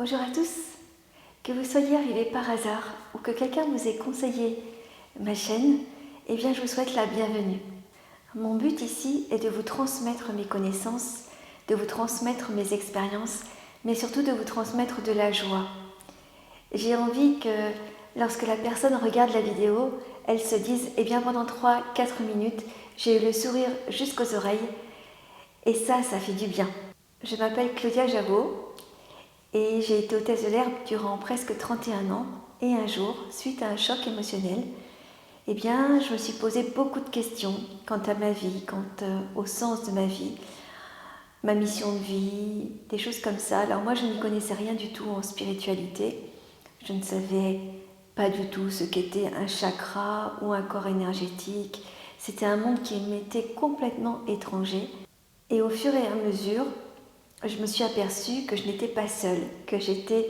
Bonjour à tous, que vous soyez arrivés par hasard ou que quelqu'un vous ait conseillé ma chaîne, eh bien je vous souhaite la bienvenue. Mon but ici est de vous transmettre mes connaissances, de vous transmettre mes expériences, mais surtout de vous transmettre de la joie. J'ai envie que lorsque la personne regarde la vidéo, elle se dise, eh bien pendant 3-4 minutes, j'ai eu le sourire jusqu'aux oreilles et ça fait du bien. Je m'appelle Claudia Javot. Et j'ai été hôtesse de l'air durant presque 31 ans. Et un jour, suite à un choc émotionnel, eh bien, je me suis posé beaucoup de questions quant à ma vie, au sens de ma vie, ma mission de vie, des choses comme ça. Alors moi, je n'y connaissais rien du tout en spiritualité. Je ne savais pas du tout ce qu'était un chakra ou un corps énergétique. C'était un monde qui m'était complètement étranger. Et au fur et à mesure, je me suis aperçue que je n'étais pas seule, que j'étais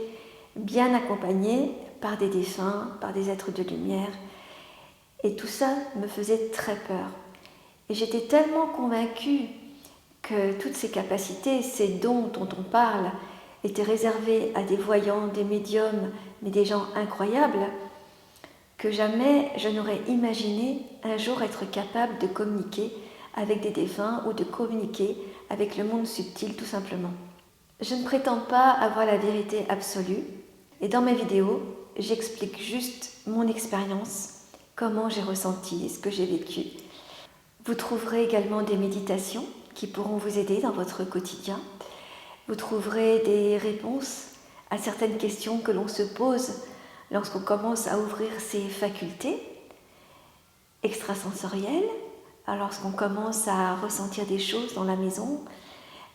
bien accompagnée par des défunts, par des êtres de lumière. Et tout ça me faisait très peur. Et j'étais tellement convaincue que toutes ces capacités, ces dons dont on parle, étaient réservés à des voyants, des médiums, mais des gens incroyables, que jamais je n'aurais imaginé un jour être capable de communiquer avec des défunts ou de communiquer avec le monde subtil tout simplement. Je ne prétends pas avoir la vérité absolue et dans mes vidéos, j'explique juste mon expérience, comment j'ai ressenti, ce que j'ai vécu. Vous trouverez également des méditations qui pourront vous aider dans votre quotidien. Vous trouverez des réponses à certaines questions que l'on se pose lorsqu'on commence à ouvrir ses facultés extrasensorielles, lorsqu'on commence à ressentir des choses dans la maison,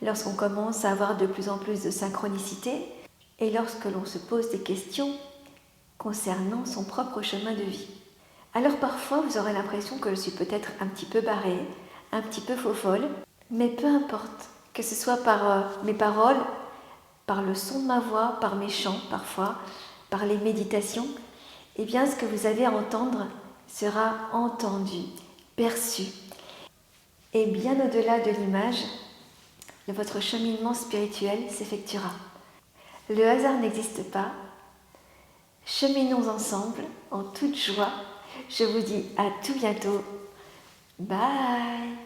lorsqu'on commence à avoir de plus en plus de synchronicité et lorsque l'on se pose des questions concernant son propre chemin de vie. Alors parfois vous aurez l'impression que je suis peut-être un petit peu barrée, un petit peu faux-folle, mais peu importe, que ce soit par mes paroles, par le son de ma voix, par mes chants parfois, par les méditations, eh bien ce que vous avez à entendre sera entendu, perçu. Et bien au-delà de l'image, votre cheminement spirituel s'effectuera. Le hasard n'existe pas. Cheminons ensemble en toute joie. Je vous dis à tout bientôt. Bye!